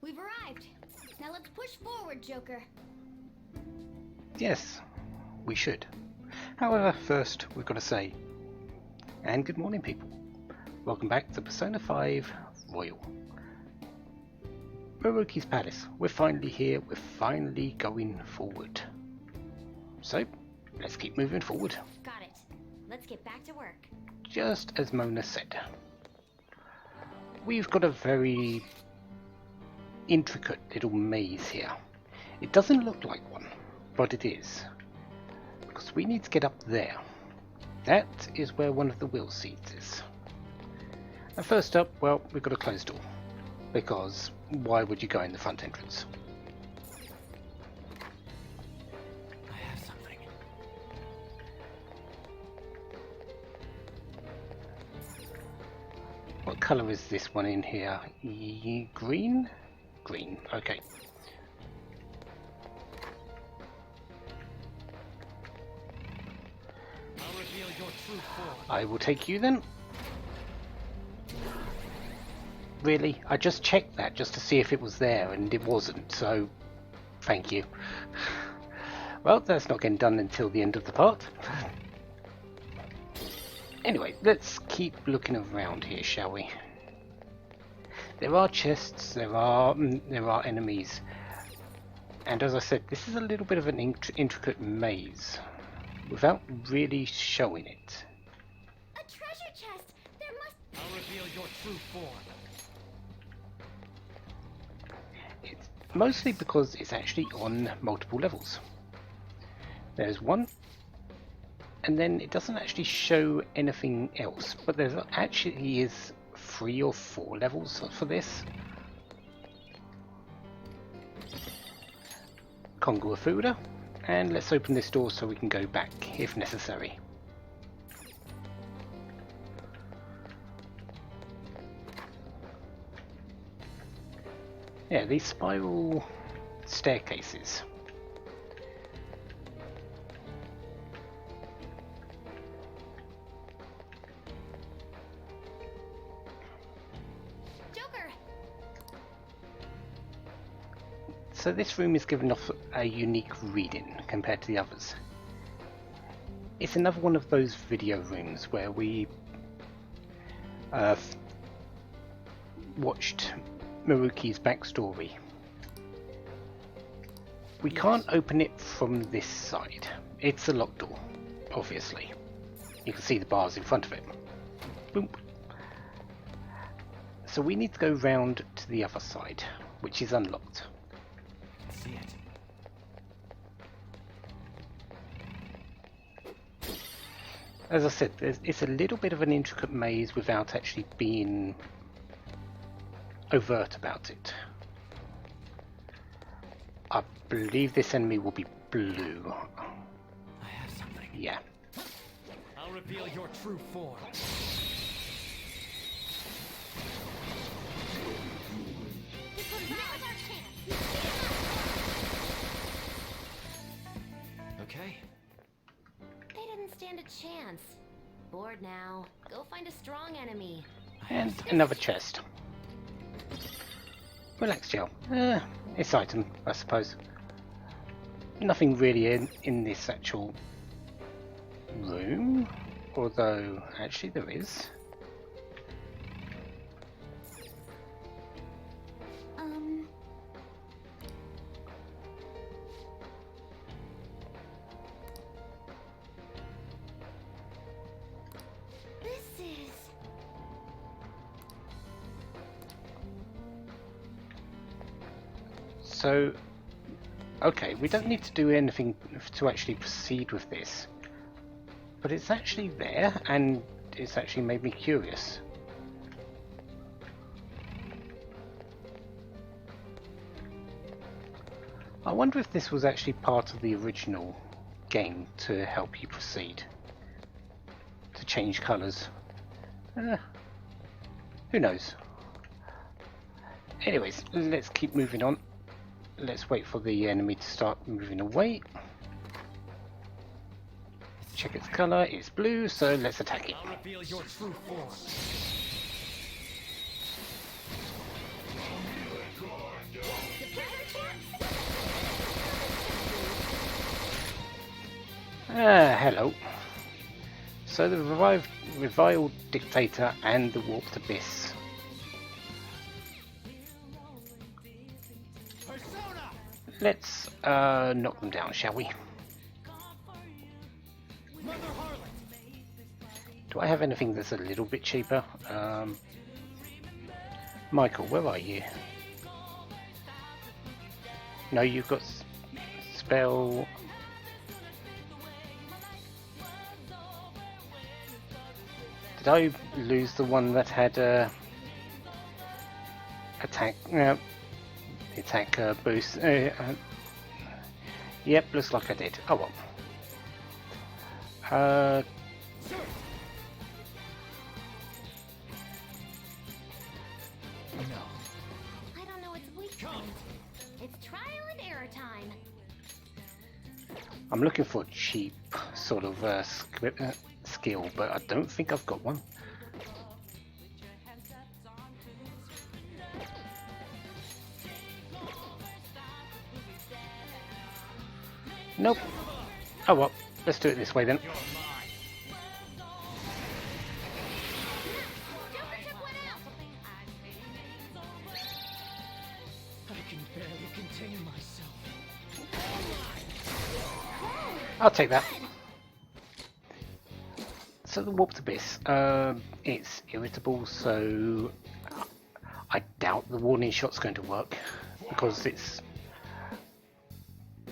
We've arrived. Now let's push forward, Joker. Yes, we should. However, first we've got to say, and good morning people. Welcome back to Persona 5 Royal. Maruki's Palace. We're finally here, we're finally going forward. So, let's keep moving forward. Got it. Let's get back to work. Just as Mona said. We've got a very intricate little maze here. It doesn't look like one, but it is. Because we need to get up there. That is where one of the wheel seats is. And first up, well, we've got a closed door. Because why would you go in the front entrance? I have something. What colour is this one in here? Green? Green, okay. I'll reveal your true form. I will take you then. Really? I just checked that just to see if it was there and it wasn't, so thank you. Well, that's not getting done until the end of the part. Anyway, let's keep looking around here, shall we? There are chests, there are enemies, and as I said, this is a little bit of an intricate maze, without really showing it. A treasure chest! There must... I'll reveal your true form. It's mostly because it's actually on multiple levels. There's one, and then it doesn't actually show anything else, but there actually is 3 or 4 levels for this. Kongo Fuda, and let's open this door so we can go back if necessary. Yeah, these spiral staircases. Joker! So this room is given off a unique reading compared to the others. It's another one of those video rooms where we watched Maruki's backstory. We can't open it from this side. It's a locked door, obviously. You can see the bars in front of it. Boom. So we need to go round to the other side, which is unlocked. See it. As I said, it's a little bit of an intricate maze without actually being overt about it. I believe this enemy will be blue. I have something. Yeah. I'll reveal your true form. Now's our chance! Okay. They didn't stand a chance. Bored now. Go find a strong enemy. And another chest. Relax gel. It's item, I suppose. Nothing really in this actual room, although actually there is. This is... So, okay, we don't need to do anything to actually proceed with this. But it's actually there, and it's actually made me curious. I wonder if this was actually part of the original game to help you proceed. To change colours. Who knows? Anyways, let's keep moving on. Let's wait for the enemy to start moving away. Check its colour, it's blue, so let's attack it. I'll reveal your true form. Hello. So the reviled dictator and the warped abyss. Persona! Let's knock them down, shall we? Mother Harlot! Do I have anything that's a little bit cheaper? Michael, where are you? No, you've got spell. Did I lose the one that had attack boost? Yep, looks like I did. Oh well. No. I don't know its weak point. It's trial and error time. I'm looking for a cheap sort of skill, but I don't think I've got one. Nope. Oh well, let's do it this way then. You're mine. Joker took one out. I can barely contain myself. I'll take that. So the warped abyss, it's irritable, so I doubt the warning shot's going to work because it's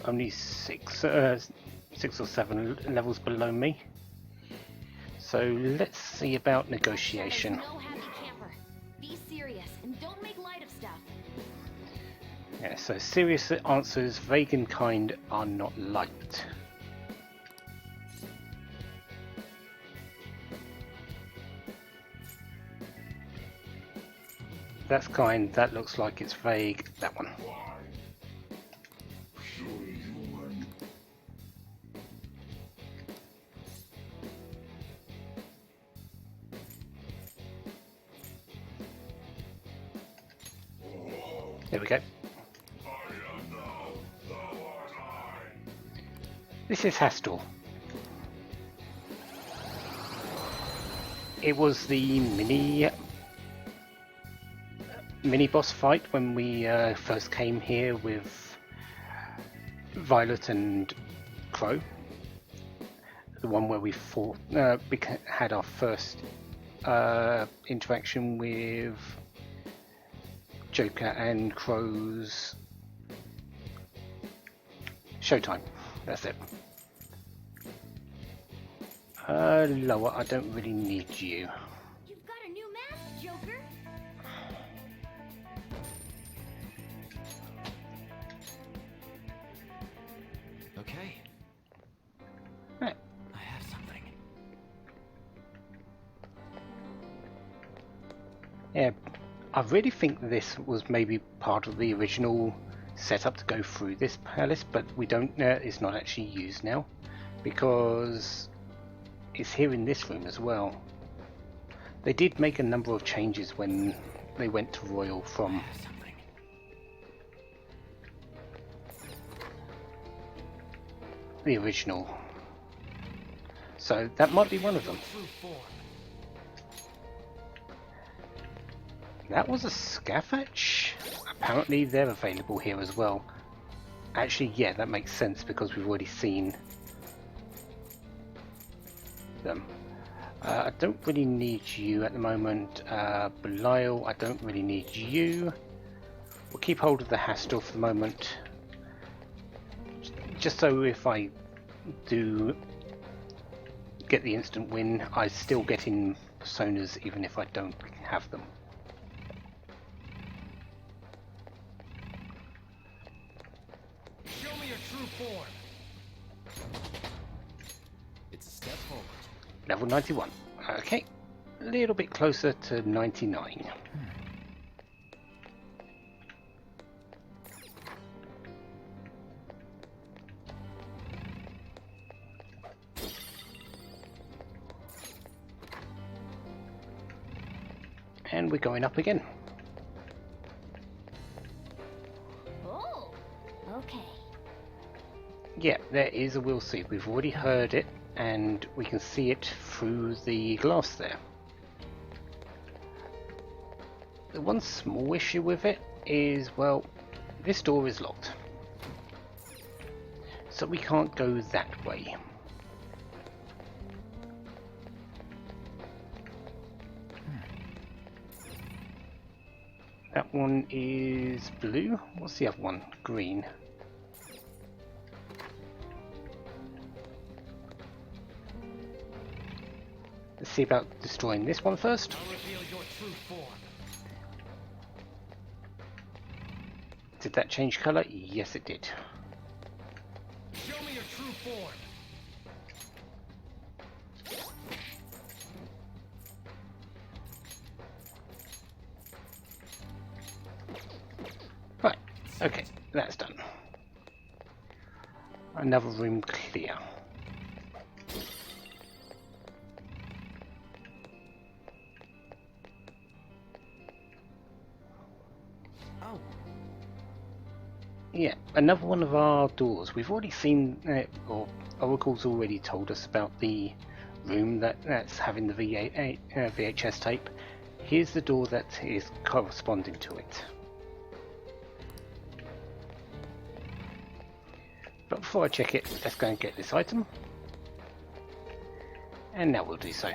only six or seven levels below me. So let's see about negotiation. No happy camper. Be serious and don't make light of stuff. Yeah, so serious answers, vague and kind, are not liked. That's kind, that looks like it's vague, that one. There we go. This is Hastel. It was the mini boss fight when we first came here with Violet and Crow. The one where we fought, had our first interaction with Joker and Crow's Showtime. That's it. Lower, I don't really need you. You've got a new mask, Joker. Okay. Right. I have something. Yeah, I really think this was maybe part of the original setup to go through this palace, but we don't. It's not actually used now because it's here in this room as well. They did make a number of changes when they went to Royal I from have something. the original, so that might be one of them. True form. That was a Scafetch. Apparently they're available here as well. Actually, yeah, that makes sense because we've already seen them. I don't really need you at the moment. Belial, I don't really need you. We'll keep hold of the Hastel for the moment. Just so if I do get the instant win, I still get in personas even if I don't have them. Show me your true form. It's a step forward. Level 91. Okay. A little bit closer to 99. And we're going up again. Oh, okay. Yeah, there is a will seed. We've already heard it, and we can see it through the glass there. The one small issue with it is, well, this door is locked. So we can't go that way. That one is blue. What's the other one? Green. Let's see about destroying this one first. I'll reveal your true form. Did that change colour? Yes, it did. Show me your true form. Right, okay, that's done. Another room clear. Oh, Yeah, another one of our doors. We've already seen, or Oracle's already told us about the room that's having the VHS tape. Here's the door that is corresponding to it. But before I check it, let's go and get this item. And now we'll do so.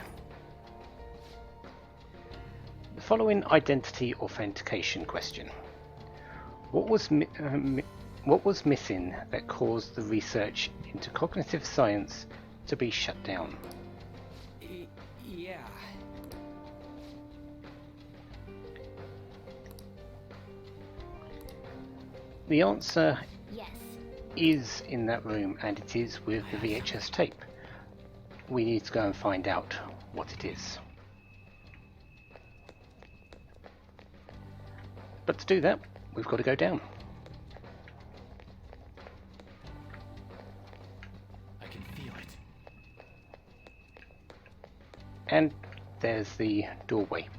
The following identity authentication question. What was missing that caused the research into cognitive science to be shut down? yeah. The answer Yes. is in that room, and it is with the VHS tape. We need to go and find out what it is. But to do that, we've got to go down. I can feel it. And there's the doorway.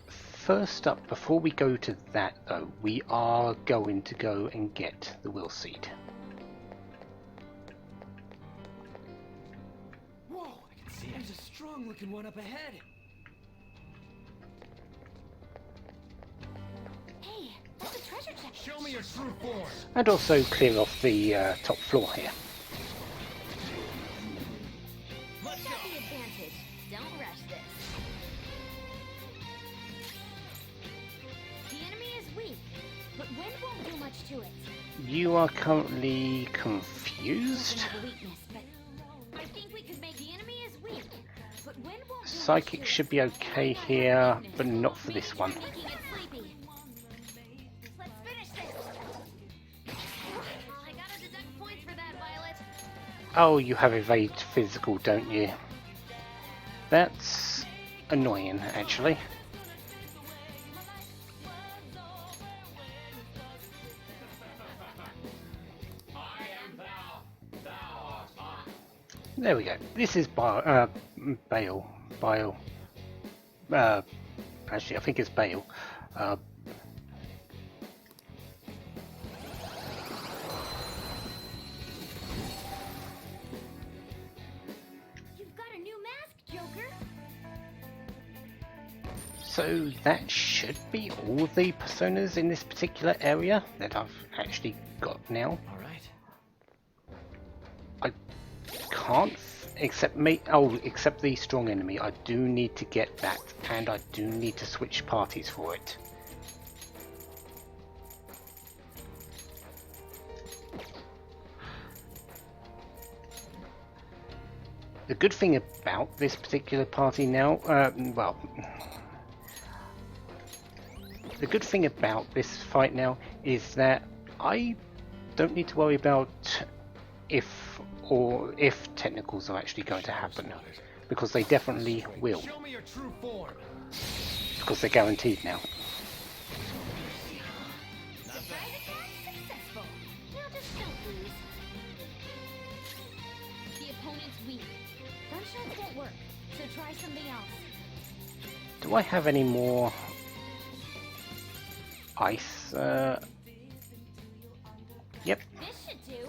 First up, before we go to that though, we are going to go and get the will seed. Whoa, I can see it. There's a strong looking one up ahead. Hey, that's a treasure chest. Show me your true form. And also clear off the top floor here. Let's Got go. the advantage. Don't rush this. The enemy is weak, but wind won't do much to it. You are currently confused. Doesn't have a weakness, but I think we could make the enemy is weak, but wind won't do Psychic much to should it. be okay here, but not for this one. Making it sleepy. Let's finish this. I gotta deduct points for that, Violet. Oh, you have evade physical, don't you? That's annoying, actually. There we go. This is Bale. Actually, I think it's Bale. You've got a new mask, Joker. So that should be all the personas in this particular area that I've actually got now. All right. I can't except except the strong enemy. I do need to get that, and I do need to switch parties for it. The good thing about this particular party now, well, the good thing about this fight now is that I don't need to worry about if technicals are actually going to happen, because they definitely will, Show me your true form. because they're guaranteed now. Surprise attack successful. Now just don't lose. The opponent's weak. Gunshots won't work, so try something else. Do I have any more ice? Yep, This should do.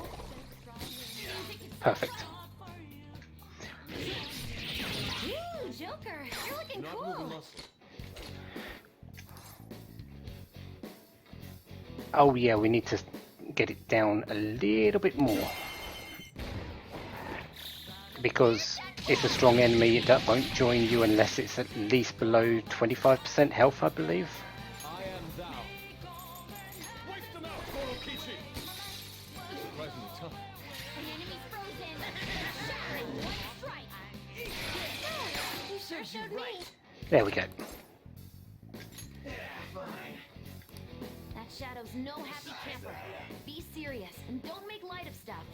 perfect. Ooh, Joker, you're looking Not cool. moving muscle. Oh yeah, we need to get it down a little bit more. Because it's a strong enemy that won't join you unless it's at least below 25% health, I believe. I am thou. Wipe them out, Korokichi! Surprisingly tough. An enemy's frozen. Shattering one strike. You sure showed me. There we go. That Shadow's no happy camper. Be serious and don't make light of stuff.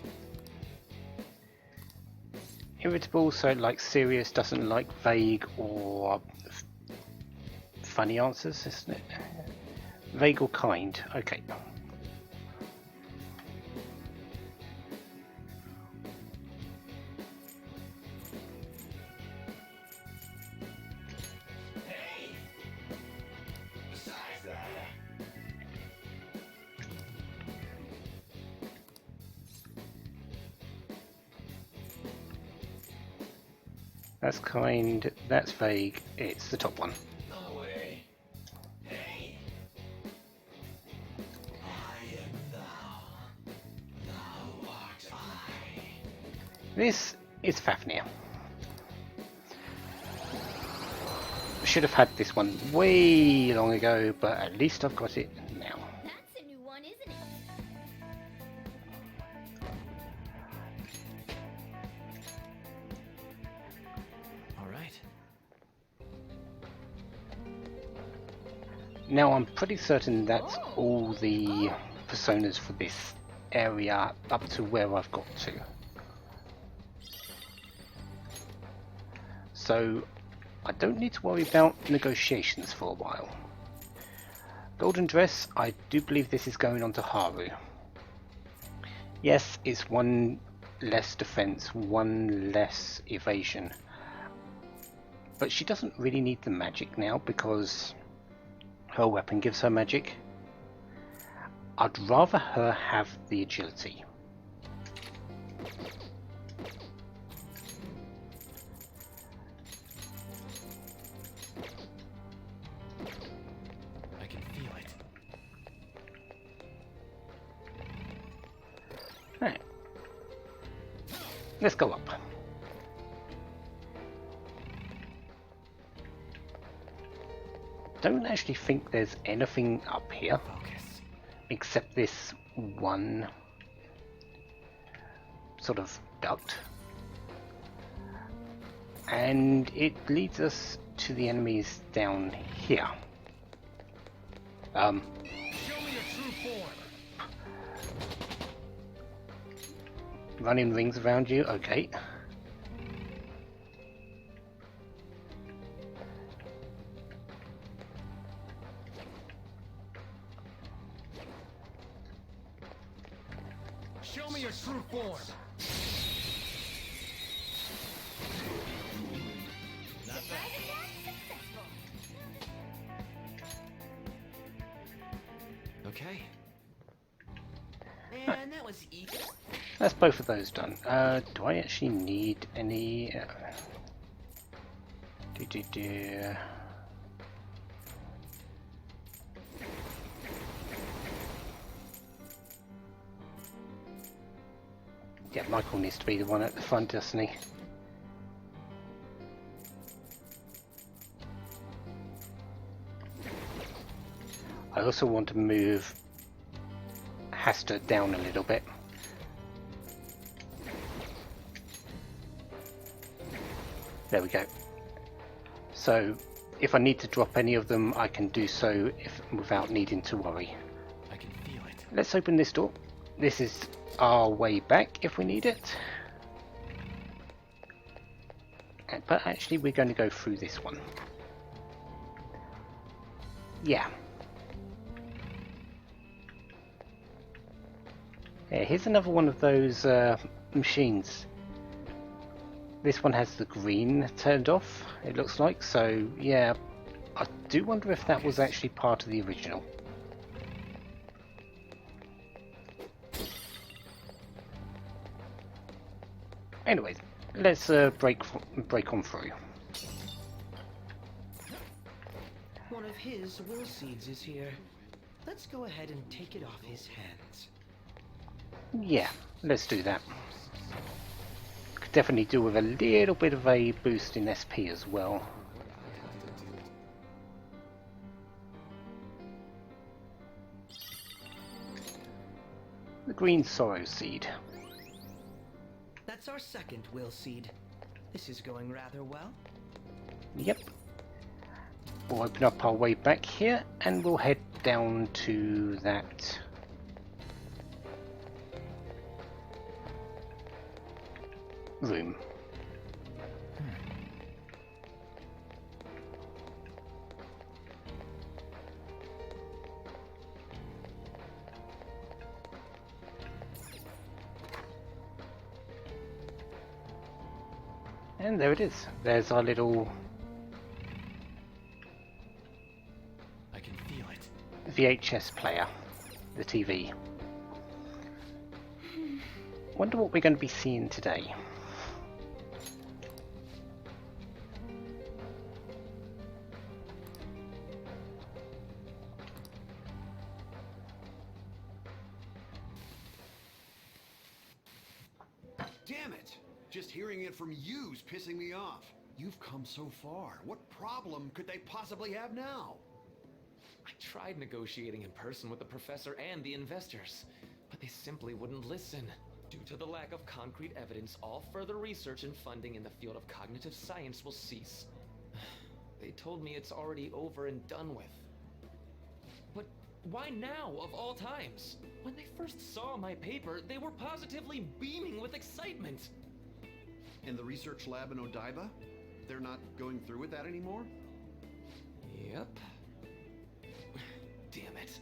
Irritable, so like serious, doesn't like vague or funny answers, isn't it? Vague or kind, okay. That's kind, that's vague, it's the top one. No way. Hey. I am thou. Thou art I. This is Fafnir. Should have had this one way long ago, but at least I've got it now. That's a new one, isn't it? All right. Now I'm pretty certain that's all the personas for this area up to where I've got to. So I don't need to worry about negotiations for a while. Golden Dress, I do believe this is going on to Haru. Yes, it's one less defense, one less evasion. But she doesn't really need the magic now because her weapon gives her magic. I'd rather her have the agility. I can feel it. Right. Let's go up. Don't actually think there's anything up here Focus. except this one sort of duct, and it leads us to the enemies down here. Show me your true form. Running rings around you, okay. Show me your true form. Okay. Man, that was easy. That's both of those done. Do I actually need any... Yeah, Michael needs to be the one at the front, doesn't he? I also want to move Hasta down a little bit. There we go. So if I need to drop any of them, I can do so without needing to worry. I can feel it. Let's open this door. This is our way back if we need it. But actually we're going to go through this one. Yeah. Yeah, here's another one of those machines. This one has the green turned off, it looks like, so yeah, I do wonder if that was actually part of the original. Anyways, let's break on through. One of his will seeds is here. Let's go ahead and take it off his hands. Yeah, let's do that. Could definitely do with a little bit of a boost in SP as well. The green sorrow seed. That's our second will seed. This is going rather well. Yep. We'll open up our way back here and we'll head down to that room. And there it is. There's our little I can feel it. VHS player, the TV. Wonder what we're going to be seeing today. Damn it! Just hearing it from you's pissing me off. You've come so far. What problem could they possibly have now? I tried negotiating in person with the professor and the investors, but they simply wouldn't listen. Due to the lack of concrete evidence, all further research and funding in the field of cognitive science will cease. They told me it's already over and done with. But why now, of all times? When they first saw my paper, they were positively beaming with excitement. In the research lab in Odaiba? They're not going through with that anymore? Yep. Damn it.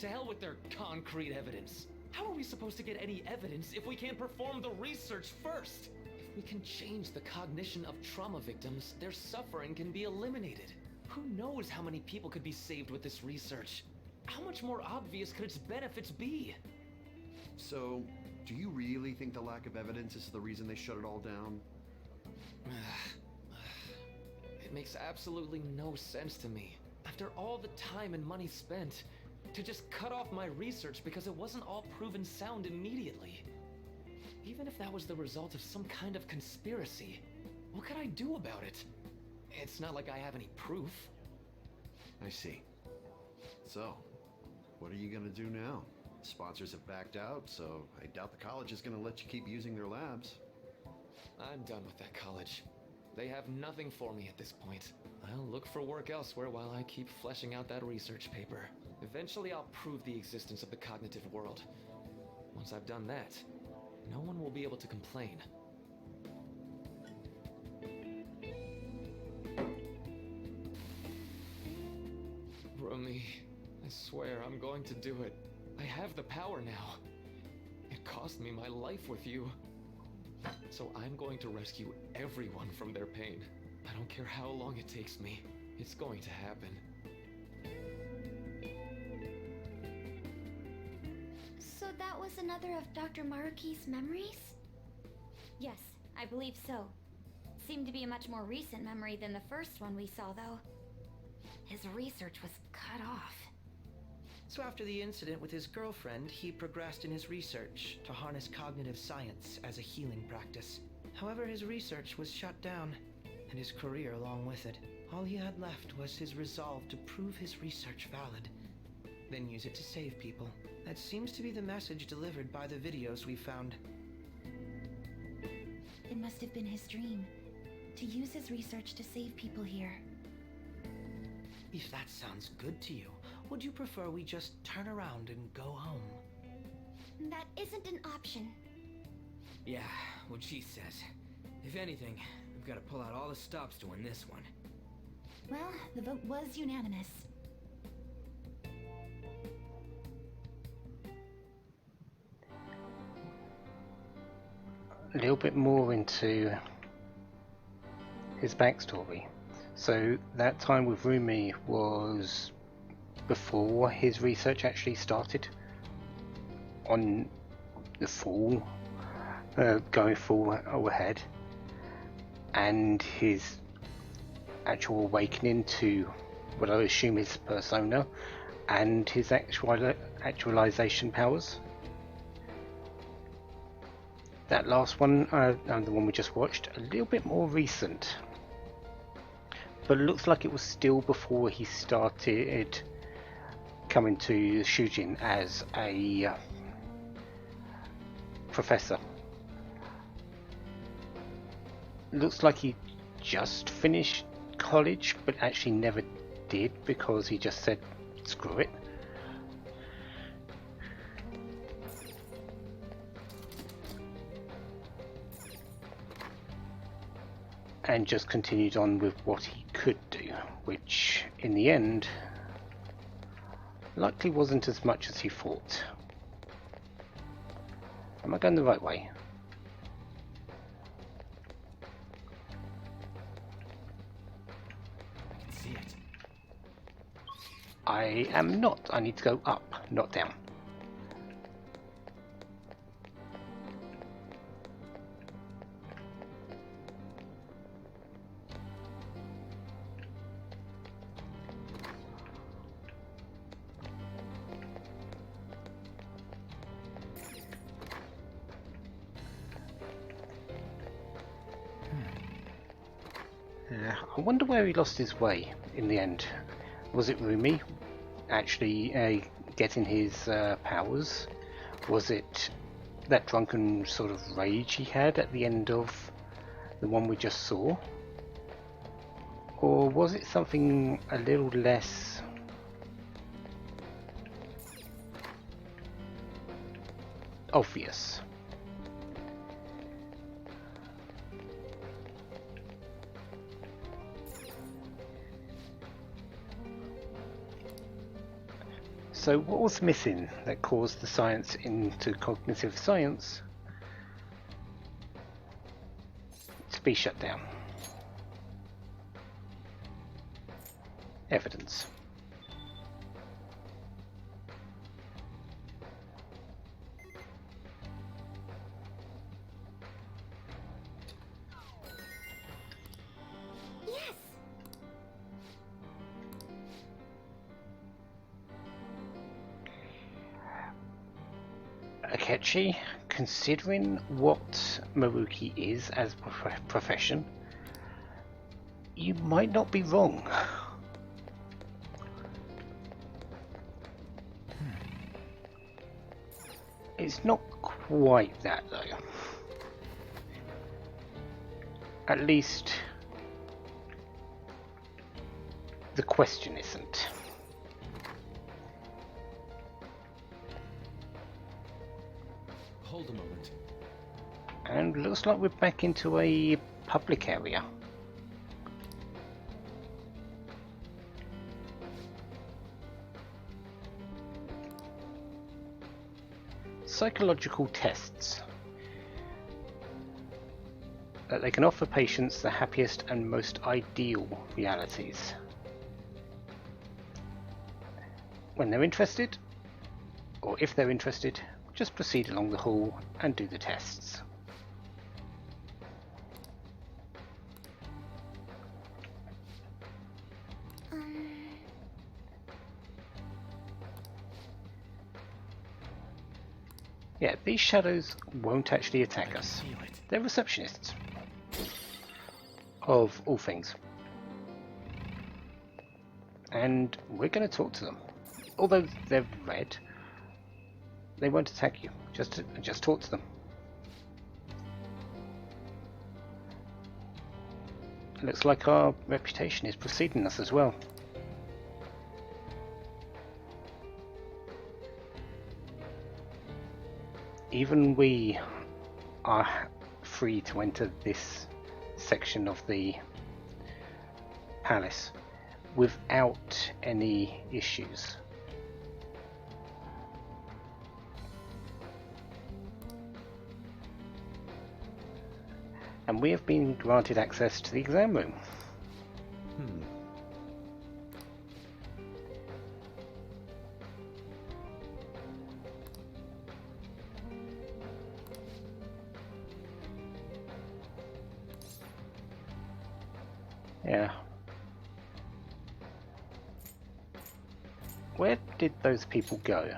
To hell with their concrete evidence. How are we supposed to get any evidence if we can't perform the research first? If we can change the cognition of trauma victims, their suffering can be eliminated. Who knows how many people could be saved with this research? How much more obvious could its benefits be? So, do you really think the lack of evidence is the reason they shut it all down? It makes absolutely no sense to me. After all the time and money spent, to just cut off my research because it wasn't all proven sound immediately. Even if that was the result of some kind of conspiracy, what could I do about it? It's not like I have any proof. I see. So, what are you gonna do now? Sponsors have backed out, so I doubt the college is gonna let you keep using their labs. I'm done with that college. They have nothing for me at this point. I'll look for work elsewhere while I keep fleshing out that research paper. Eventually I'll prove the existence of the cognitive world. Once I've done that, no one will be able to complain. Rumi, I swear I'm going to do it. I have the power now. It cost me my life with you. So I'm going to rescue everyone from their pain. I don't care how long it takes me. It's going to happen. So that was another of Dr. Maruki's memories? Yes, I believe so. Seemed to be a much more recent memory than the first one we saw, though. His research was cut off. So after the incident with his girlfriend, he progressed in his research to harness cognitive science as a healing practice. However, his research was shut down, and his career along with it. All he had left was his resolve to prove his research valid, then use it to save people. That seems to be the message delivered by the videos we found. It must have been his dream, to use his research to save people here. If that sounds good to you, would you prefer we just turn around and go home? That isn't an option. Yeah, what she says. If anything, we've got to pull out all the stops to win this one. Well, the vote was unanimous. A little bit more into his backstory. So that time with Rumi was before his research actually started on the full going full ahead, and his actual awakening to what I assume is persona and his actualization powers. That last one, the one we just watched, a little bit more recent, but it looks like it was still before he started coming to Shujin as a professor. Looks like he just finished college, but actually never did because he just said screw it. And just continued on with what he could do, which in the end likely wasn't as much as he thought. Am I going the right way? I can see it. I am not. I need to go up, not down. I wonder where he lost his way in the end. Was it Rumi actually getting his powers? Was it that drunken sort of rage he had at the end of the one we just saw? Or was it something a little less obvious? So what was missing that caused the science into cognitive science to be shut down? Evidence. Yes! Akechi, considering what Maruki is as a profession, you might not be wrong. It's not quite that though. At least the question isn't. Hold a moment. And looks like we're back into a public area. Psychological tests. That they can offer patients the happiest and most ideal realities. When they're interested, or if they're interested, just proceed along the hall and do the tests. Yeah, these shadows won't actually attack us. Feel it. They're receptionists. Of all things. And we're going to talk to them. Although they're red, they won't attack you. Just talk to them. Looks like our reputation is preceding us as well. Even we are free to enter this section of the palace without any issues. And we have been granted access to the exam room. Yeah. Where did those people go?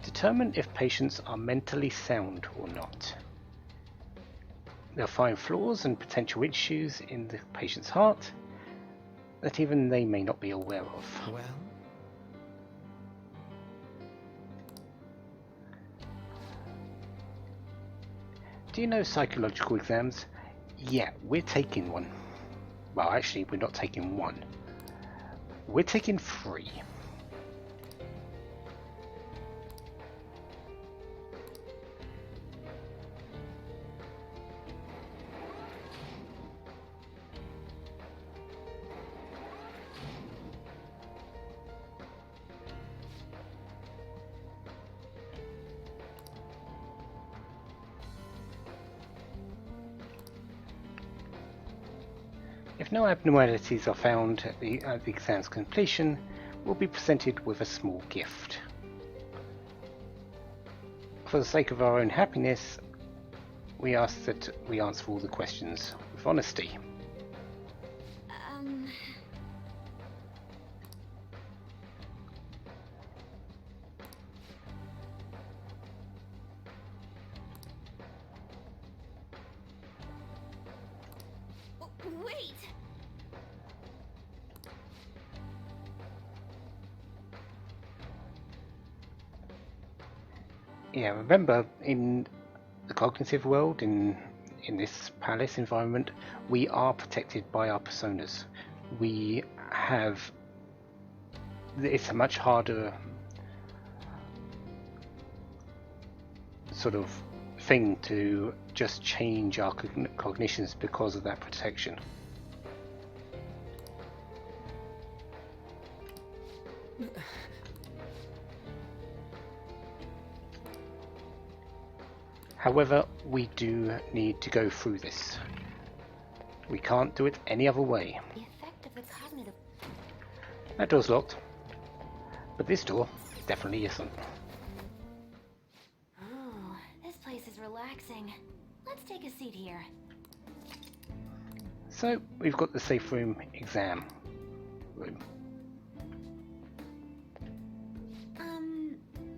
Determine if patients are mentally sound or not. They'll find flaws and potential issues in the patient's heart that even they may not be aware of. Well, Do you know psychological exams? Yeah, we're taking one. Well, actually, we're not taking one. We're taking 3. If no abnormalities are found at the exam's completion, we'll be presented with a small gift. For the sake of our own happiness, we ask that we answer all the questions with honesty. Wait! Yeah, remember, in the cognitive world, in this palace environment, we are protected by our personas. We have... It's a much harder sort of thing to just change our cognitions because of that protection. However, we do need to go through this. We can't do it any other way. The effect of the cognitive... That door's locked, but this door definitely isn't. Oh, this place is relaxing. Let's take a seat here. So, we've got the safe room exam room.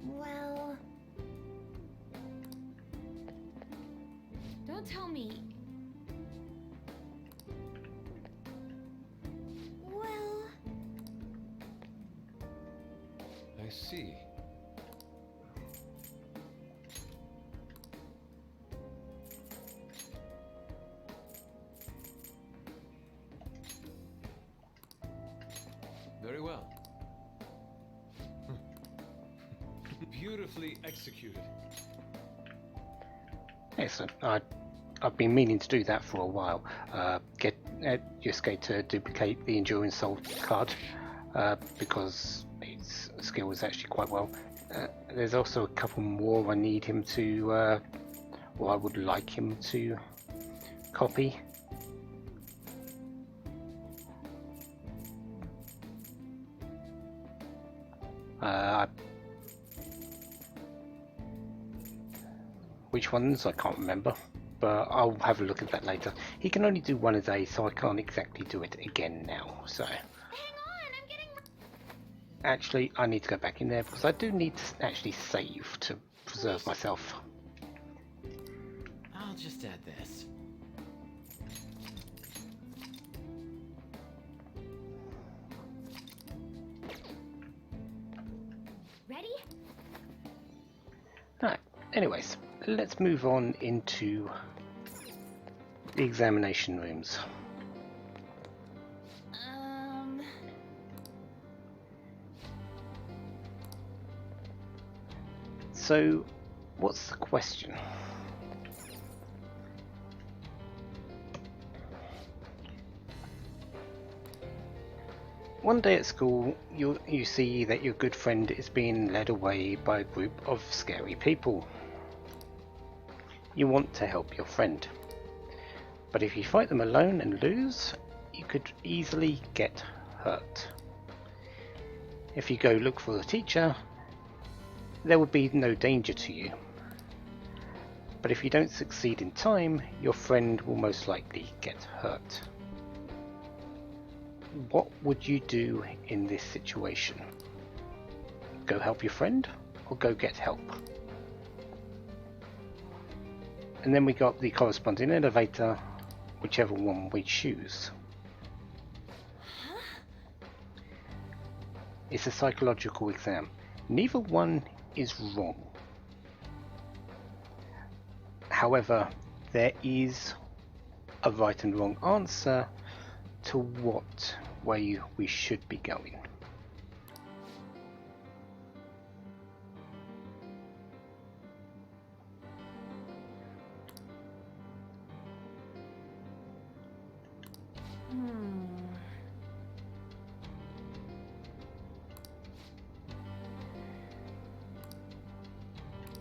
Well... Don't tell me... Well... I see. Very well. Beautifully executed. Excellent. I've been meaning to do that for a while. Just going to duplicate the Enduring Soul card because his skill is actually quite well. There's also a couple more I need him to, or I would like him to copy. Which ones? I can't remember, but I'll have a look at that later. He can only do one a day, so I can't exactly do it again now, so... Hang on, I'm getting... Actually, I need to go back in there, because I do need to actually save to preserve myself. I'll just add this. Ready? Alright, anyways, let's move on into the examination rooms. So, what's the question? One day at school, you see that your good friend is being led away by a group of scary people. You want to help your friend, but if you fight them alone and lose, you could easily get hurt. If you go look for the teacher, there would be no danger to you. But if you don't succeed in time, your friend will most likely get hurt. What would you do in this situation? Go help your friend, or go get help? And then we got the corresponding elevator, whichever one we choose. It's a psychological exam. Neither one is wrong. However, there is a right and wrong answer to what way we should be going.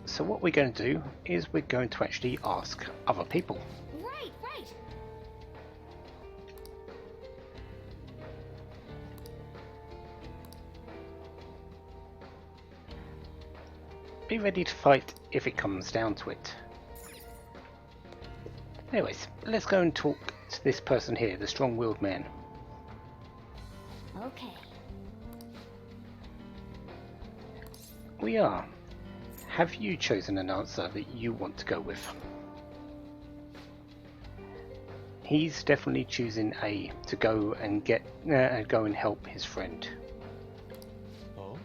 So what we're going to do is we're going to actually ask other people. Right, right. Be ready to fight if it comes down to it. Anyways, let's go and talk to this person here, the strong-willed man. Okay. We are. Have you chosen an answer that you want to go with? He's definitely choosing A, to go and go and help his friend. Oh?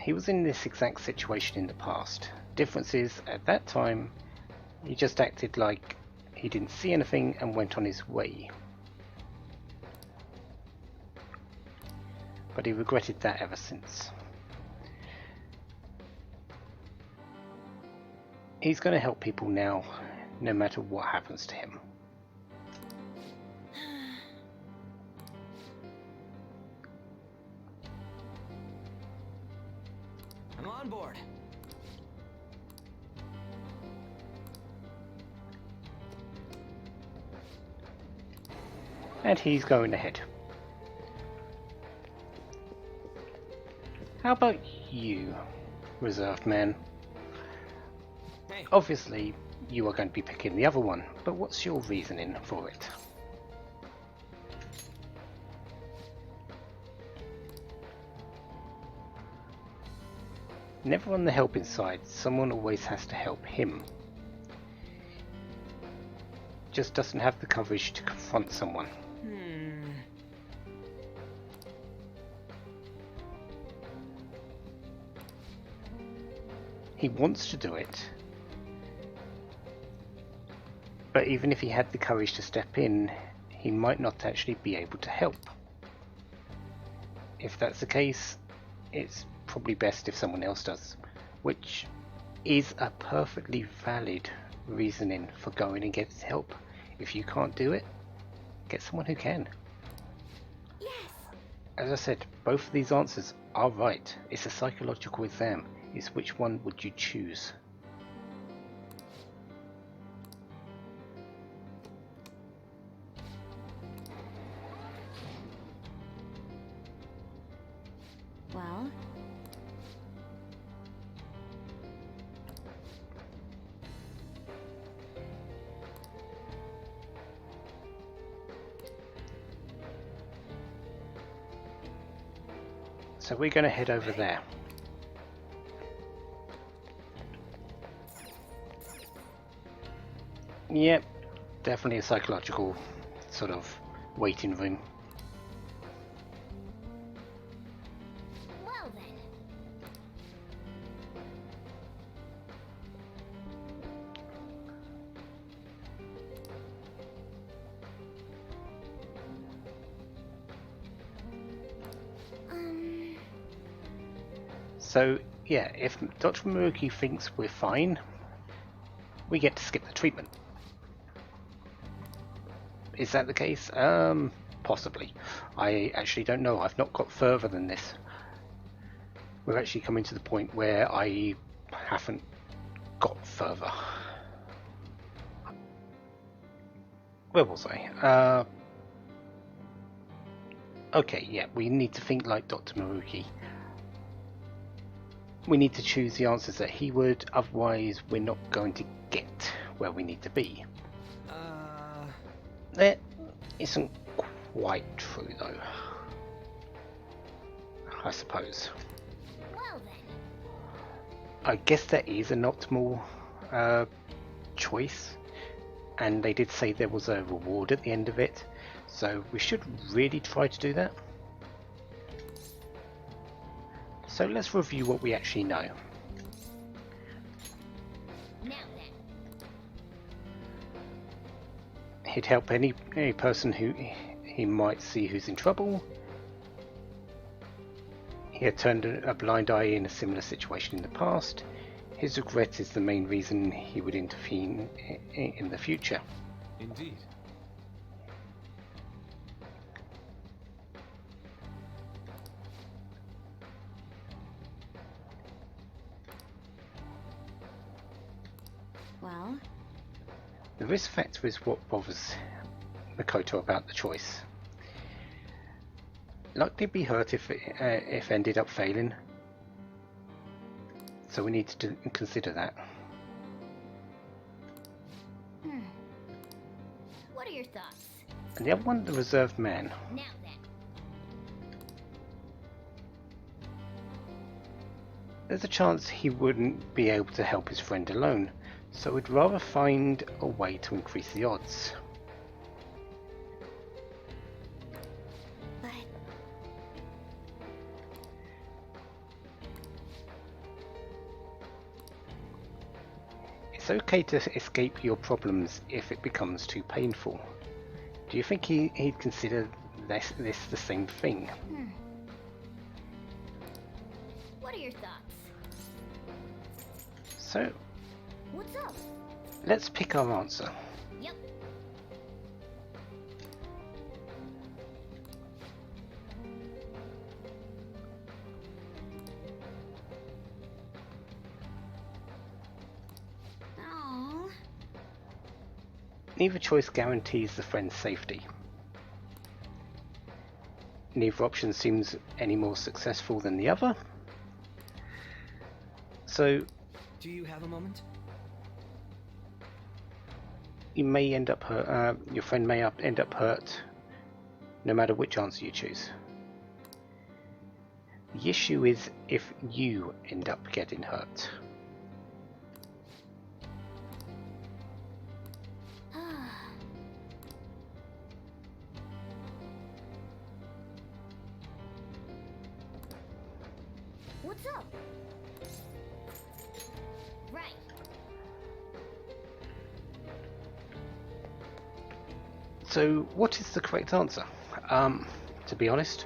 He was in this exact situation in the past. Difference is, at that time, he just acted like he didn't see anything and went on his way. But he regretted that ever since. He's going to help people now, no matter what happens to him. I'm on board. And he's going ahead. How about you, reserved man? Hey. Obviously, you are going to be picking the other one, but what's your reasoning for it? Never on the helping side, someone always has to help him. Just doesn't have the courage to confront someone. He wants to do it, but even if he had the courage to step in, he might not actually be able to help. If that's the case, it's probably best if someone else does, which is a perfectly valid reasoning for going and getting help. If you can't do it, get someone who can. Yes. As I said, both of these answers are right. It's a psychological exam. It's which one would you choose? Well, So we're going to head over there. Yep, definitely a psychological sort of waiting room. well then. So yeah, if Dr. Maruki thinks we're fine, we get to skip the treatment. Is that the case? Possibly. I actually don't know. I've not got further than this. We're actually coming to the point where I haven't got further. Where was I? Okay, yeah, we need to think like Dr. Maruki. We need to choose the answers that he would, otherwise we're not going to get where we need to be. That isn't quite true though, I suppose. Well then. I guess that is an optimal choice, and they did say there was a reward at the end of it, so we should really try to do that. So let's review what we actually know. Now then. He'd help any person who he might see who's in trouble. He had turned a blind eye in a similar situation in the past. His regret is the main reason he would intervene in the future. Indeed. Well, The risk factor is what bothers Makoto about the choice. Likely be hurt if ended up failing, so we need to consider that. what are your thoughts? And the other one, the reserved man. Now then. There's a chance he wouldn't be able to help his friend alone, so we'd rather find a way to increase the odds. But It's okay to escape your problems if it becomes too painful. Do you think he'd consider this the same thing? what are your thoughts? So, What's up? let's pick our answer. Yep. Oh. Neither choice guarantees the friend's safety. Neither option seems any more successful than the other. So, Do you have a moment? you may end up hurt, your friend may end up hurt, no matter which answer you choose. The issue is if you end up getting hurt. What's up? Right. So, what is the correct answer? To be honest,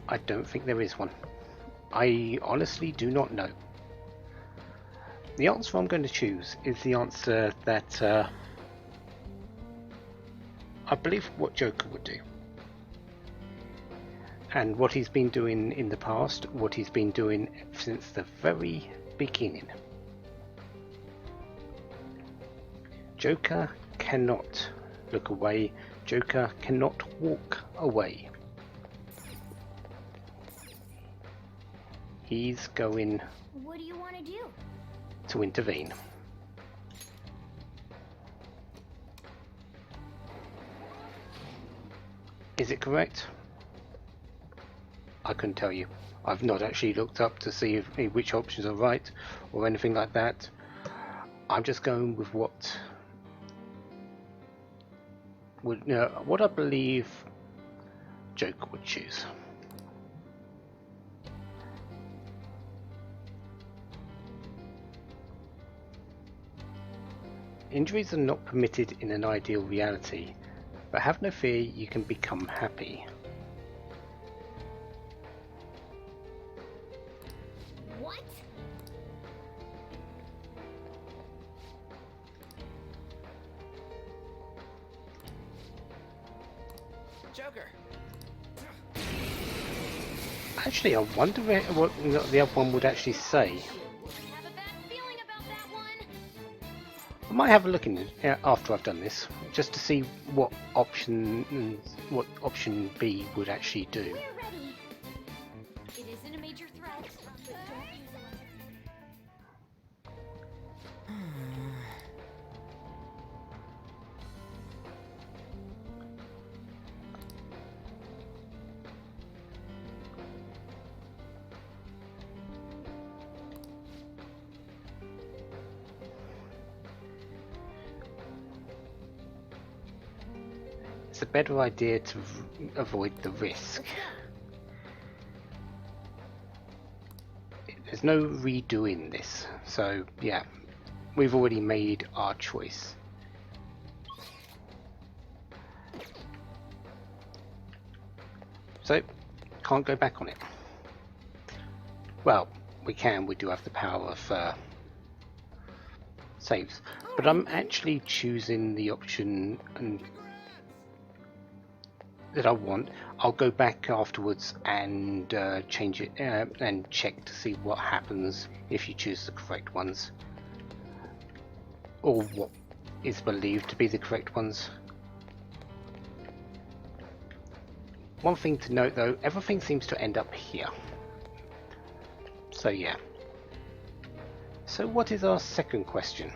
I don't think there is one. I honestly do not know. The answer I'm going to choose is the answer that I believe what Joker would do. And what he's been doing in the past, what he's been doing since the very beginning. Joker cannot look away. Joker cannot walk away. He's going What do you want to do? to intervene. Is it correct? I couldn't tell you. I've not actually looked up to see which options are right or anything like that. I'm just going with what I believe Joker would choose. Injuries are not permitted in an ideal reality, but have no fear, you can become happy. What? Joker! Actually, I wonder what the other one would actually say. I have a bad feeling about that one. I might have a look in it after I've done this, just to see what option B would actually do. We're ready. It isn't a major threat, but don't use it. It's a better idea to avoid the risk. There's no redoing this, so yeah, we've already made our choice. So, can't go back on it. Well, we can, we do have the power of saves, but I'm actually choosing the option that I want. I'll go back afterwards and change it and check to see what happens if you choose the correct ones, or what is believed to be the correct ones. One thing to note though, everything seems to end up here. So yeah. So what is our second question?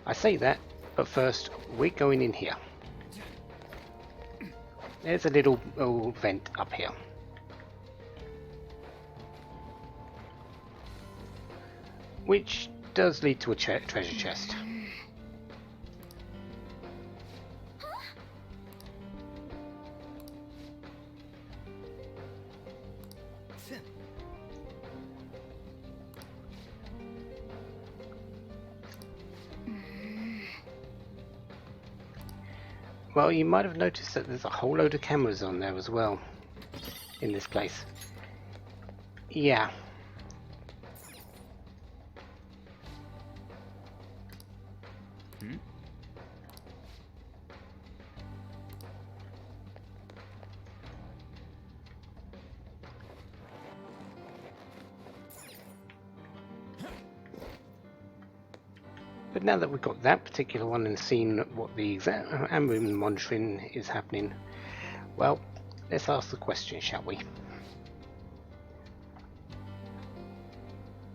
I say that, but first we're going in here. There's a little vent up here. Which does lead to a treasure chest. Sim. Well, you might have noticed that there's a whole load of cameras on there as well in this place. Yeah. But now that we've got that particular one and seen what the exam monitoring is happening, well, let's ask the question, shall we?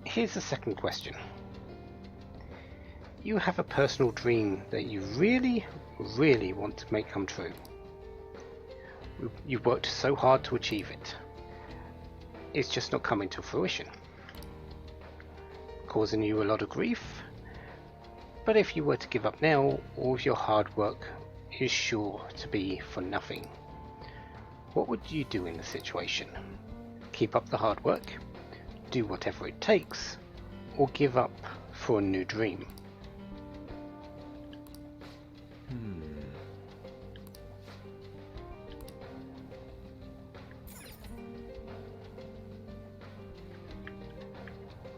Here's the second question. You have a personal dream that you really, really want to make come true. You've worked so hard to achieve it. It's just not coming to fruition, causing you a lot of grief. But if you were to give up now, all of your hard work is sure to be for nothing. What would you do in the situation? Keep up the hard work, do whatever it takes, or give up for a new dream?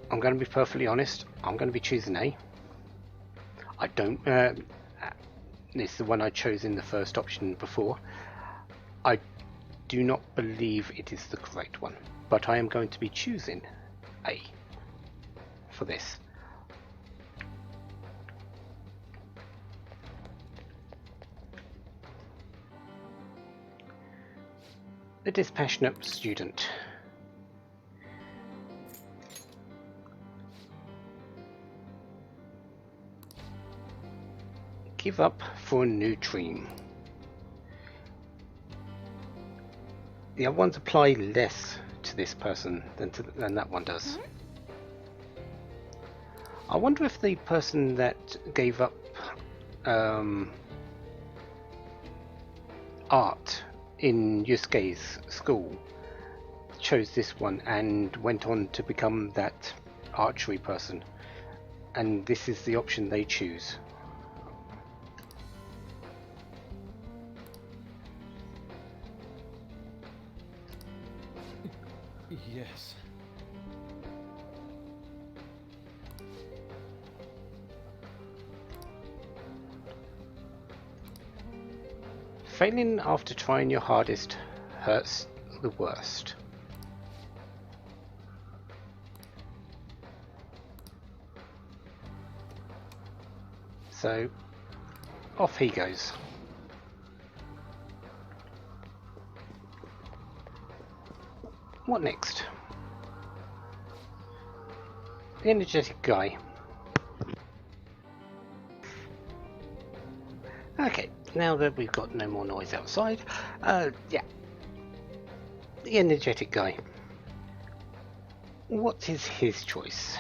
I'm going to be perfectly honest, I'm going to be choosing A. I don't, this is the one I chose in the first option before. I do not believe it is the correct one, but I am going to be choosing A for this. The dispassionate student. Give up for a new dream. The other ones apply less to this person than that one does. I wonder if the person that gave up art in Yusuke's school chose this one and went on to become that archery person, and this is the option they choose. Yes. Failing after trying your hardest hurts the worst. So, off he goes. What next? The energetic guy. Okay, now that we've got no more noise outside, yeah. The energetic guy. What is his choice?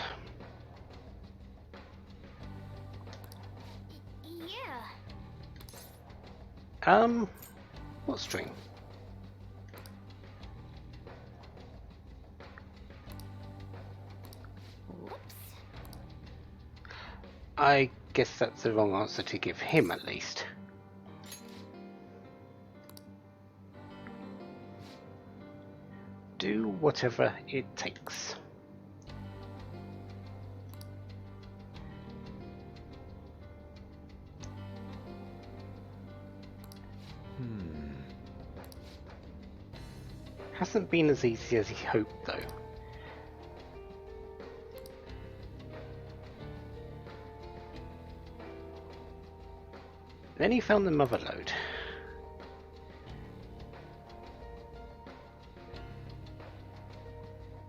Yeah. What string? Whoops. I guess that's the wrong answer to give him, at least. Do whatever it takes. Hasn't been as easy as he hoped, though. Then he found the mother lode.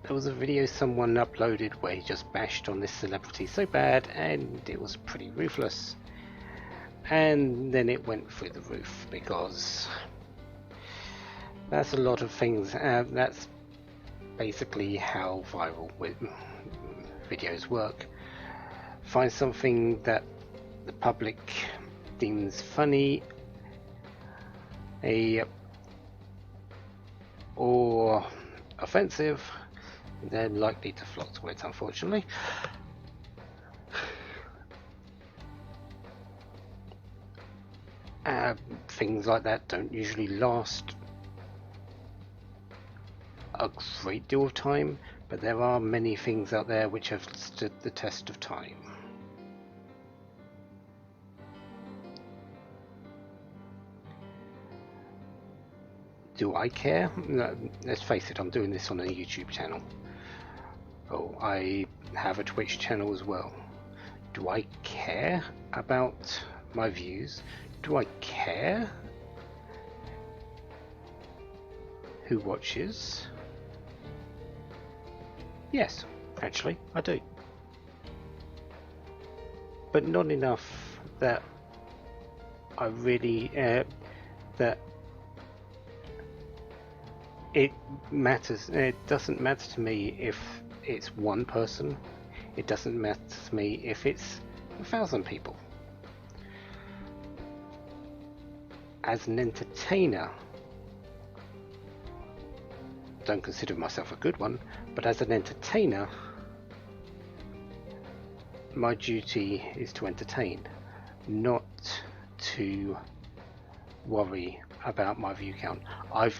There was a video someone uploaded where he just bashed on this celebrity so bad, and it was pretty ruthless. And then it went through the roof, because that's a lot of things. That's basically how viral videos work. Find something that the public deems funny, or offensive, they're likely to flock to it, unfortunately. Things like that don't usually last a great deal of time, but there are many things out there which have stood the test of time. Do I care? No, let's face it, I'm doing this on a YouTube channel. Oh, I have a Twitch channel as well. Do I care about my views? Do I care who watches? Yes, actually, I do. But not enough that I really, that it matters. It doesn't matter to me if it's one person. It doesn't matter to me if it's 1,000 people. As an entertainer, don't consider myself a good one, but as an entertainer, my duty is to entertain, not to worry about my view count. I've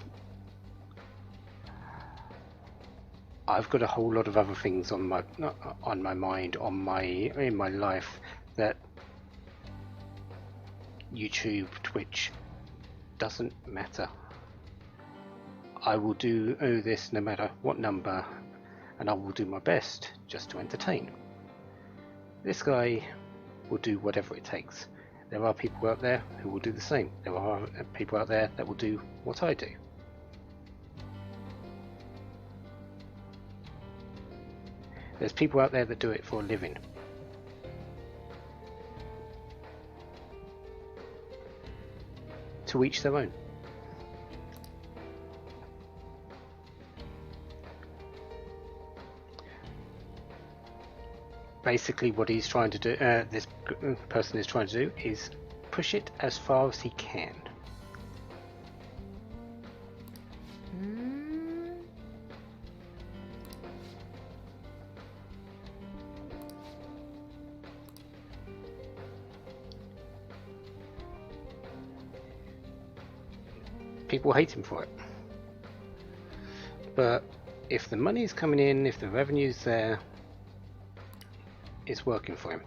got a whole lot of other things on my mind, in my life, that YouTube, Twitch doesn't matter. I will do this no matter what number, and I will do my best just to entertain. This guy will do whatever it takes. There are people out there who will do the same. There are people out there that will do what I do. There's people out there that do it for a living. To each their own. Basically what he's trying to do, this person is trying to do, is push it as far as he can. People hate him for it. But if the money's coming in, if the revenue's there, it's working for him.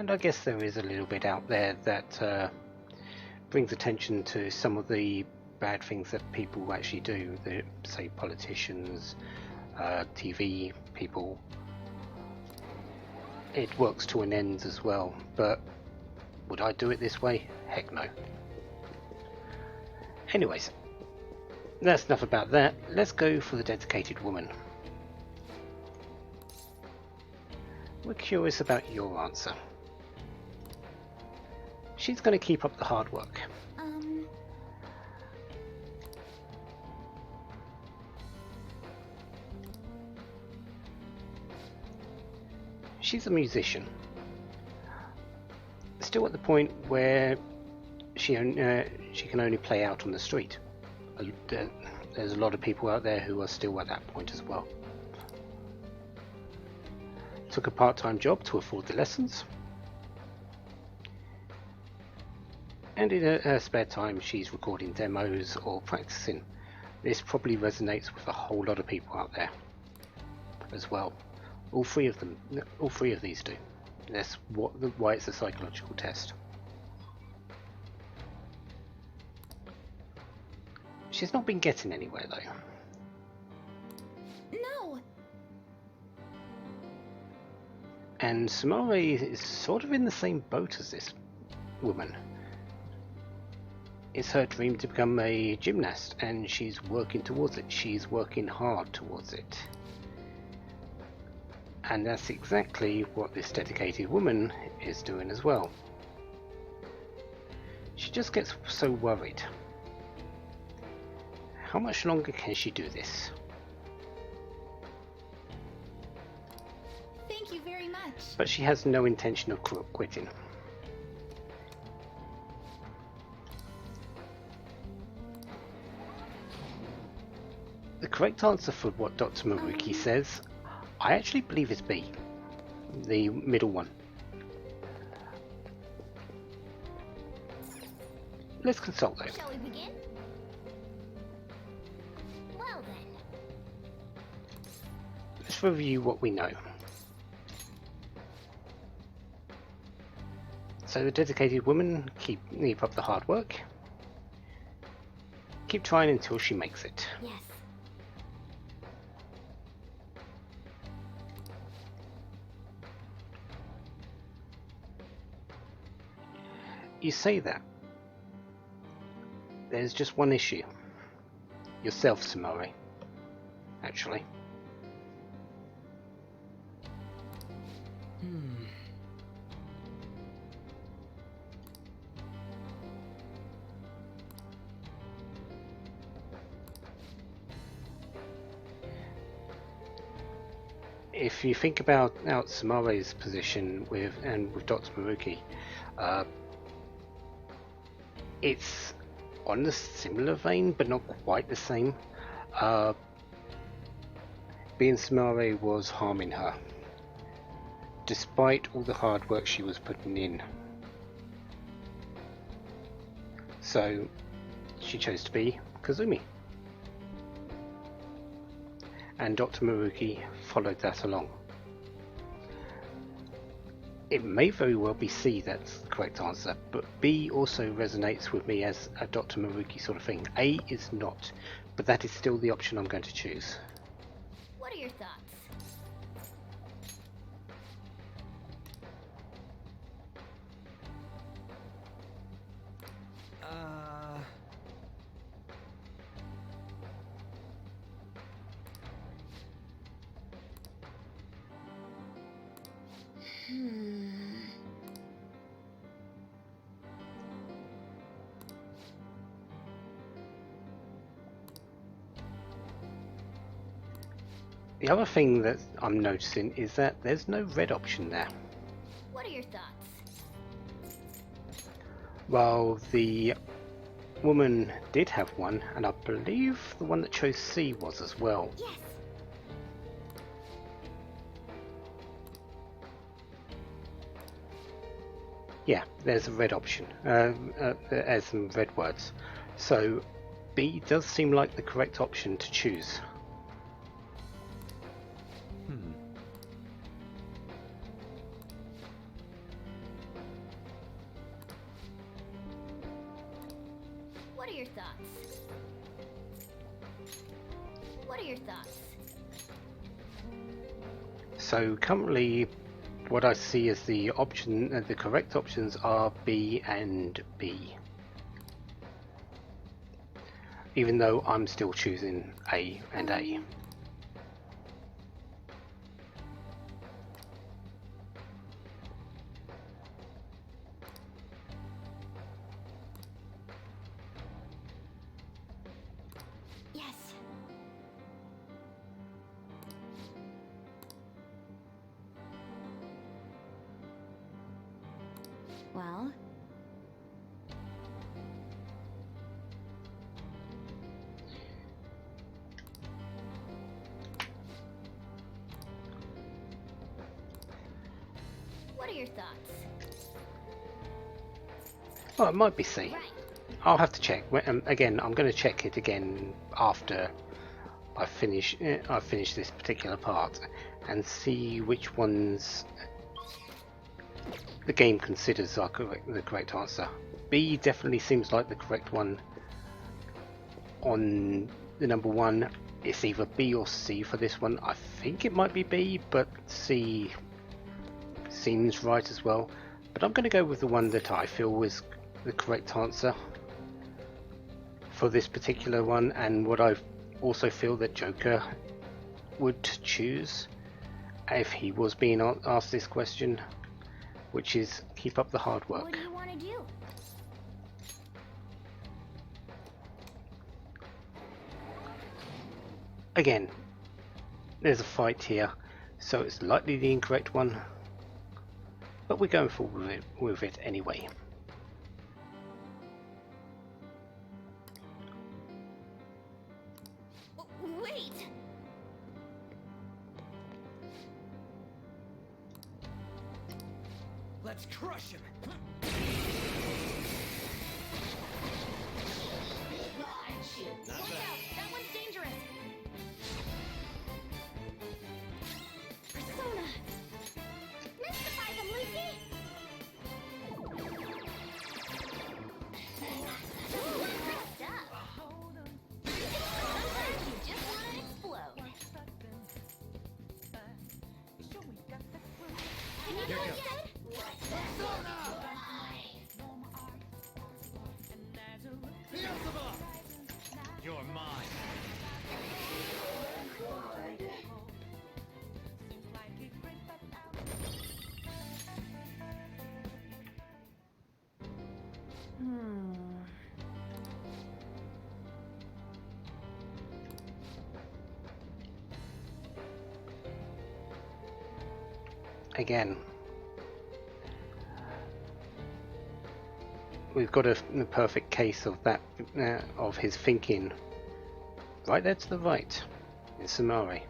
And I guess there is a little bit out there that brings attention to some of the bad things that people actually do, say politicians, TV people. It works to an end as well, but would I do it this way? Heck no. Anyways, that's enough about that. Let's go for the dedicated woman. We're curious about your answer. She's going to keep up the hard work. She's a musician. Still at the point where she can only play out on the street. There's a lot of people out there who are still at that point as well. Took a part-time job to afford the lessons. And in her spare time she's recording demos or practicing. This probably resonates with a whole lot of people out there as well. All three of these do. That's why it's a psychological test. She's not been getting anywhere though. No! And Samari is sort of in the same boat as this woman. It's her dream to become a gymnast, and she's working towards it. She's working hard towards it. And that's exactly what this dedicated woman is doing as well. She just gets so worried. How much longer can she do this? Thank you very much. But she has no intention of quitting. The correct answer for what Dr. Maruki says, I actually believe it's B, the middle one. Let's consult though. Shall we begin? Well then. Let's review what we know. So the dedicated woman keep up the hard work. Keep trying until she makes it. Yes. You say that. There's just one issue. Yourself, Samari. Actually. If you think about Samari's position with Dr. Maruki, it's on a similar vein, but not quite the same. Being Samari was harming her, despite all the hard work she was putting in. So she chose to be Kazumi. And Dr. Maruki followed that along. It may very well be C that's the correct answer, but B also resonates with me as a Dr. Maruki sort of thing. A is not, but that is still the option I'm going to choose. What are your thoughts? The other thing that I'm noticing is that there's no red option there. What are your thoughts? Well, the woman did have one, and I believe the one that chose C was as well. Yes. Yeah, there's a red option, as some red words. So B does seem like the correct option to choose. What are your thoughts? What are your thoughts? So currently, what I see as the the correct options are B and B. Even though I'm still choosing A and A. Yes. Well, what are your thoughts? Well, it might be C. Right. I'll have to check. Again, I'm going to check it again after I finish this particular part and see which ones the game considers are the correct answer. B definitely seems like the correct one on the number one. It's either B or C for this one. I think it might be B, but C seems right as well. But I'm going to go with the one that I feel was the correct answer for this particular one, and what I also feel that Joker would choose if he was being asked this question, which is keep up the hard work. What do you want to do? Again, there's a fight here, so it's likely the incorrect one, but we're going forward with it anyway. Wait! Let's crush him. Watch out! That one's dangerous! Persona! Mystify them, Lucy! Ooh, good stuff! Sometimes you just want to explode. Can you do it again? You're mine. Again, we've got a perfect case of that, of his thinking right there to the right in Samari.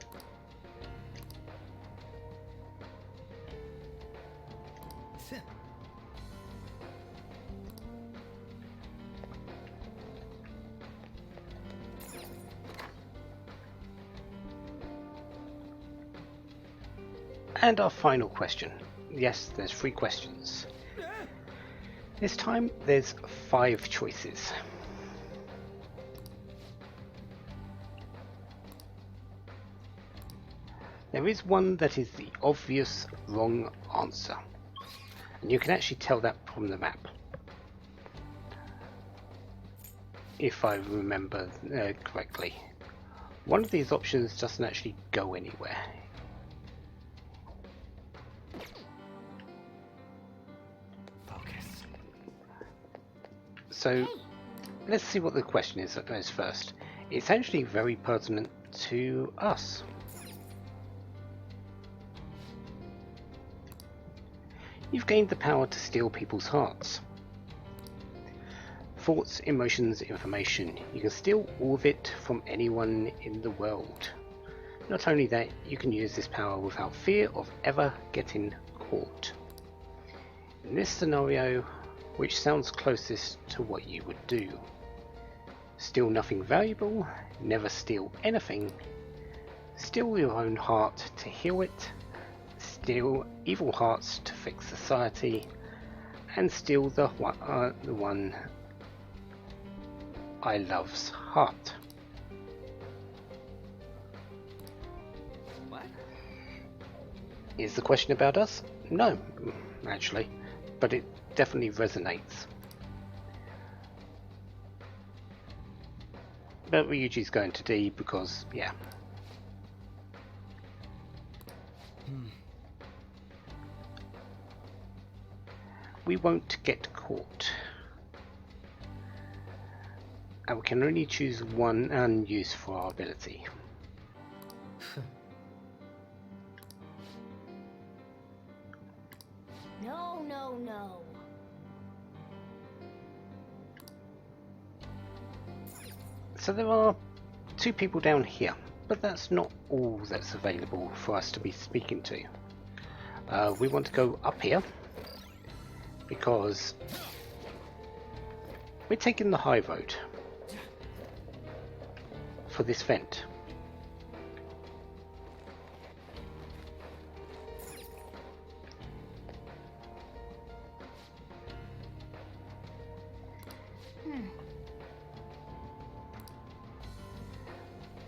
And our final question. Yes, there's 3 questions. This time there's 5 choices. There is one that is the obvious wrong answer, and you can actually tell that from the map, if I remember correctly. One of these options doesn't actually go anywhere. Focus. So let's see what the question is first. It's actually very pertinent to us. You've gained the power to steal people's hearts. Thoughts, emotions, information. You can steal all of it from anyone in the world. Not only that, you can use this power without fear of ever getting caught. In this scenario, which sounds closest to what you would do? Steal nothing valuable, never steal anything, steal your own heart to heal it, steal evil hearts to fix society, and steal the one I love's heart. What? Is the question about us? No, actually, but it definitely resonates. But Ryuji's going to D because, yeah. We won't get caught. And we can only choose one and use for our ability. No, no, no. So there are 2 people down here, but that's not all that's available for us to be speaking to. We want to go up here because we're taking the high road for this vent.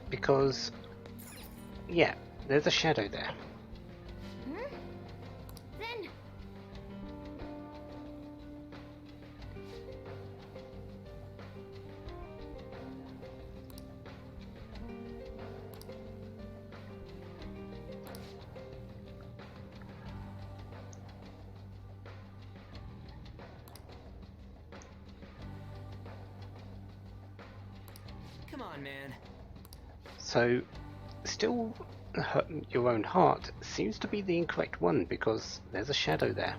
Because, yeah, there's a shadow there. Then Come on, man. So, still, your own heart seems to be the incorrect one because there's a shadow there.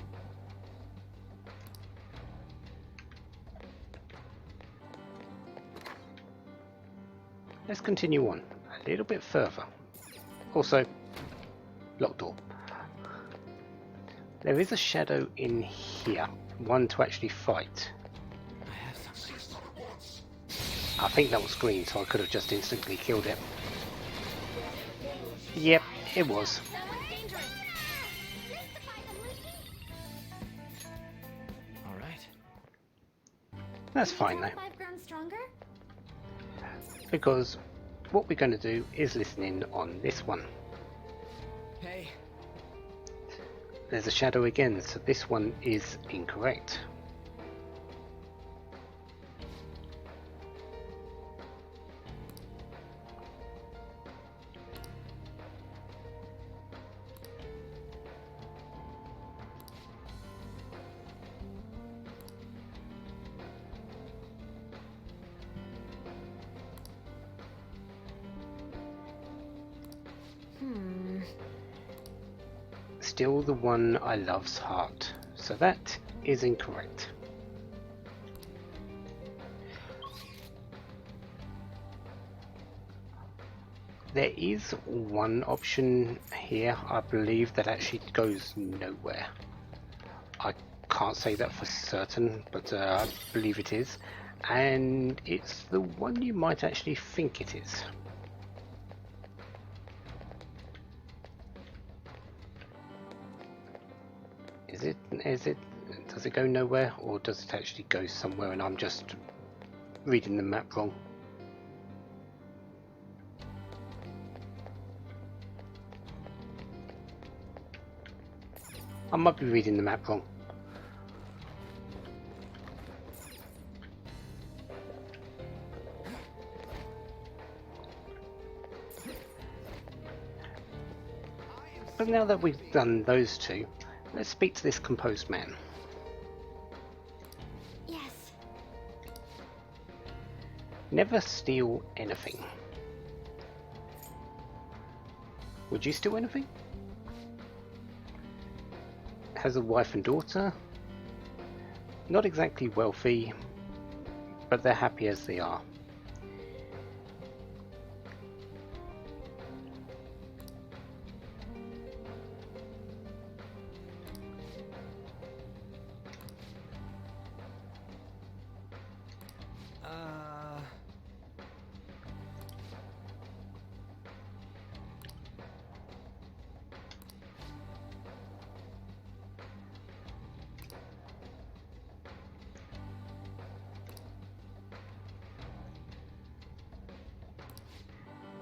Let's continue on a little bit further. Also, locked door. There is a shadow in here, one to actually fight. I have something. I think that was green, so I could have just instantly killed it. Yep, it was. All right. That's fine though, I've grown stronger? because what we're going to do is listen in on this one. Hey, There's a shadow again, so this one is incorrect. Still the one I love's heart, so that is incorrect. There is one option here, I believe, that actually goes nowhere. I can't say that for certain, but I believe it is. And it's the one you might actually think it is. Does it go nowhere, or does it actually go somewhere and I'm just reading the map wrong? I might be reading the map wrong. But now that we've done those two, let's speak to this composed man. Yes. Never steal anything. Would you steal anything? Has a wife and daughter. Not exactly wealthy, but they're happy as they are.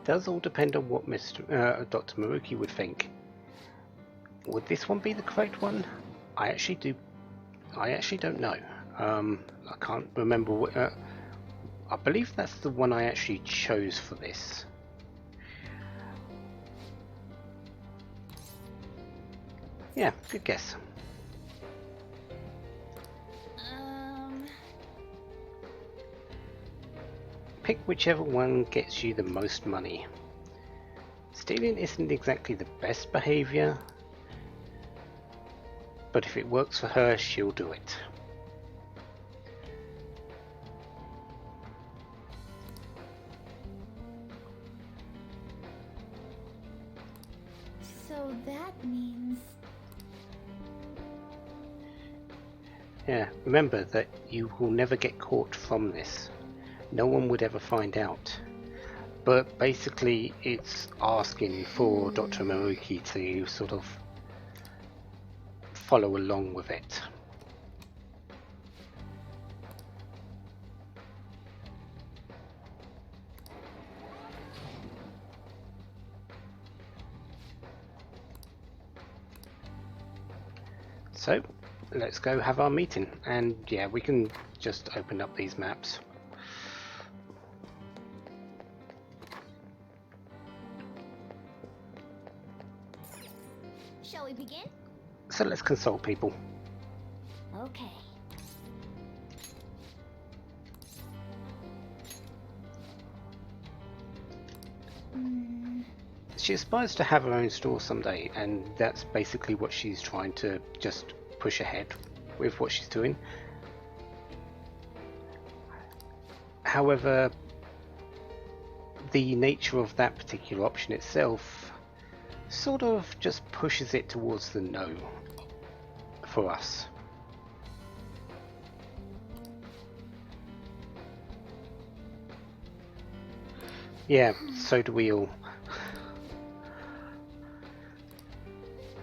does all depend on what Dr. Maruki would think. Would this one be the correct one? I actually don't know. I can't remember what. I believe that's the one I actually chose for this. Yeah, good guess. Pick whichever one gets you the most money. Stealing isn't exactly the best behaviour, but if it works for her, she'll do it. So that means... Yeah, remember that you will never get caught from this. No one would ever find out. But basically it's asking for Dr. Maruki to sort of follow along with it. So let's go have our meeting, and yeah, we can just open up these maps. Shall we begin? So let's consult people. Okay. She aspires to have her own store someday, and that's basically what she's trying to just push ahead with what she's doing. However, the nature of that particular option itself sort of just pushes it towards the no for us. Yeah, so do we all.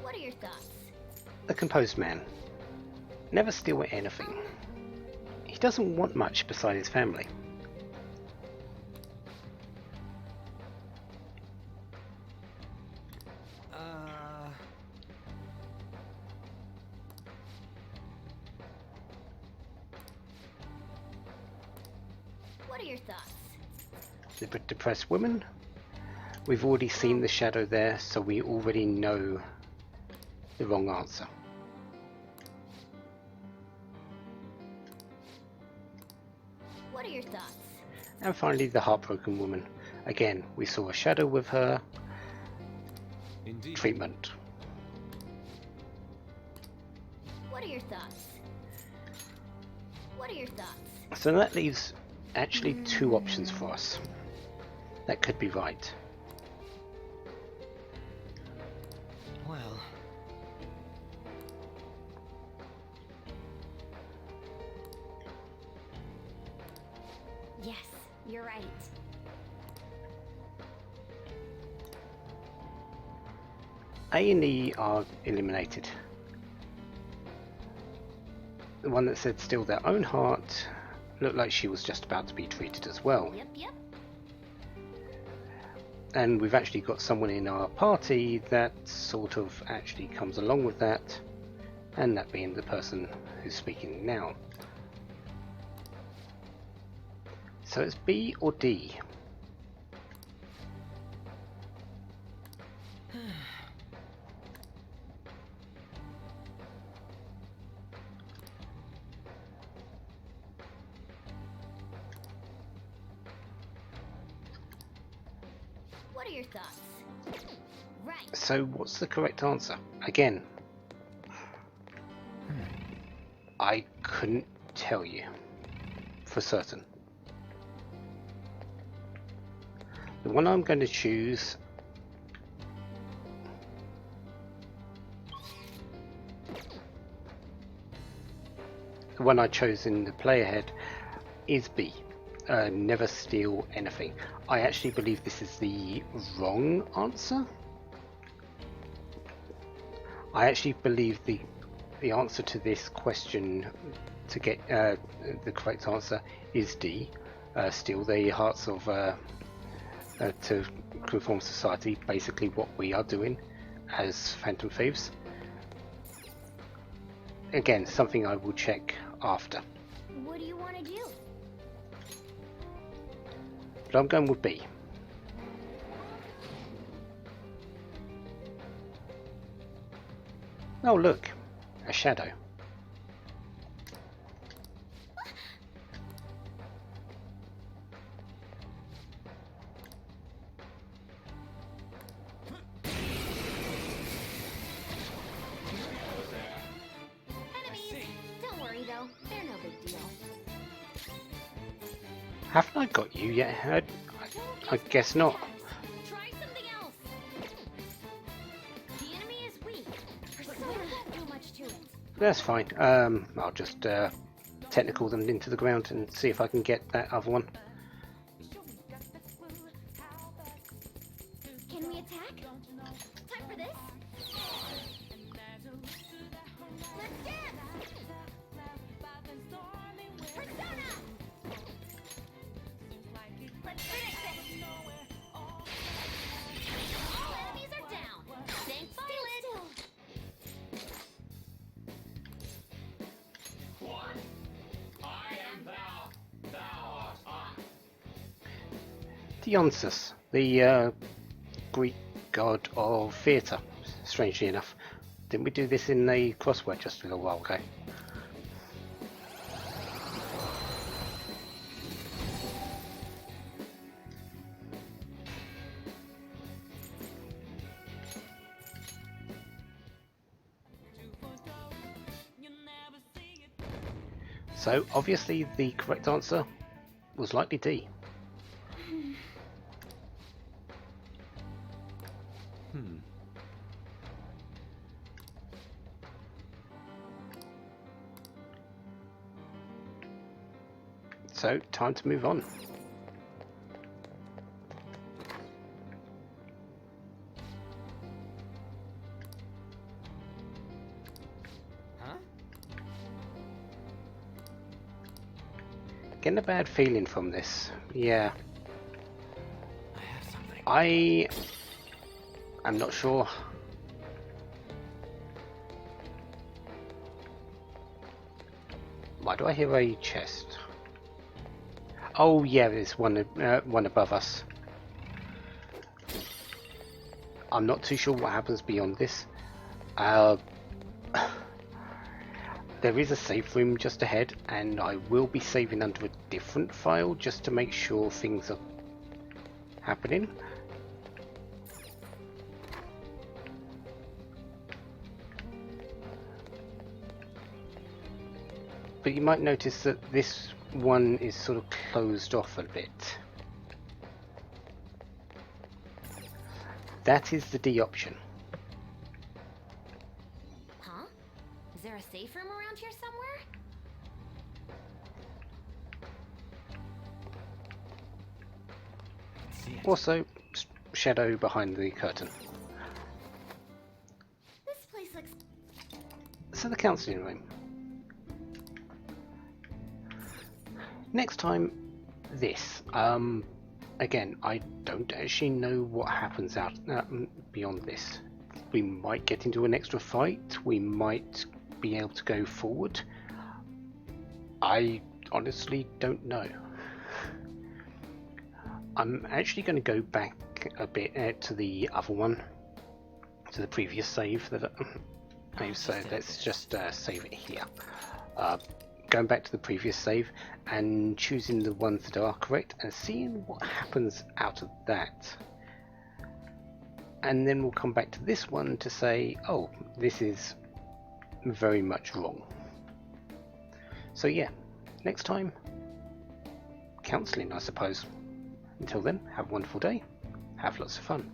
What are your thoughts? A composed man. Never steal anything. He doesn't want much beside his family. What are your thoughts? The depressed woman. We've already seen the shadow there, so we already know the wrong answer. What are your thoughts? And finally, the heartbroken woman. Again, we saw a shadow with her. Indeed. Treatment. What are your thoughts? What are your thoughts? So that leaves actually two options for us. That could be right. Well, Yes, you're right. A and E are eliminated. The one that said steal their own heart looked like she was just about to be treated as well. Yep. And we've actually got someone in our party that sort of actually comes along with that, and that being the person who's speaking now. So it's B or D. What are your thoughts? Right. So what's the correct answer? Again, I couldn't tell you for certain. The one I'm going to choose the one I chose in the play ahead is B. Never steal anything. I actually believe this is the wrong answer. I actually believe the answer to this question to get the correct answer is D. Steal the hearts of to Dark Reformed Society, basically what we are doing as Phantom Thieves. Again, something I will check after. What do you want to do? But I'm going with B. Oh look, a shadow. Enemies! Don't worry though, they're no big deal. Haven't I got you yet? I guess not. Try something else. The enemy is weak. Persona won't do much to it. That's fine. I'll just technical them into the ground and see if I can get that other one. Can we attack? Time for this. Let's dance! Persona! Let's finish this! All enemies are down! Thanks, Violet! Dionysus, the Greek god of theatre, strangely enough. Didn't we do this in a crossword just a little while ago? So, obviously the correct answer was likely D. So, time to move on. Huh? Getting a bad feeling from this. Yeah. I have something. I'm not sure. Why do I hear a chest? Oh yeah, there's one above us. I'm not too sure what happens beyond this. There is a safe room just ahead, and I will be saving under a different file just to make sure things are happening. But you might notice that this one is sort of closed off a bit. That is the D option. Huh? Is there a safe room around here somewhere? See it. Also, shadow behind the curtain. This place looks... So the counselling room. Next time, this. Again, I don't actually know what happens out beyond this. We might get into an extra fight. We might be able to go forward. I honestly don't know. I'm actually going to go back a bit to the other one, to the previous save that so let's just save it here. Going back to the previous save and choosing the ones that are correct and seeing what happens out of that. And then we'll come back to this one to say, oh, this is very much wrong. So yeah, next time, counselling, I suppose. Until then, have a wonderful day. Have lots of fun.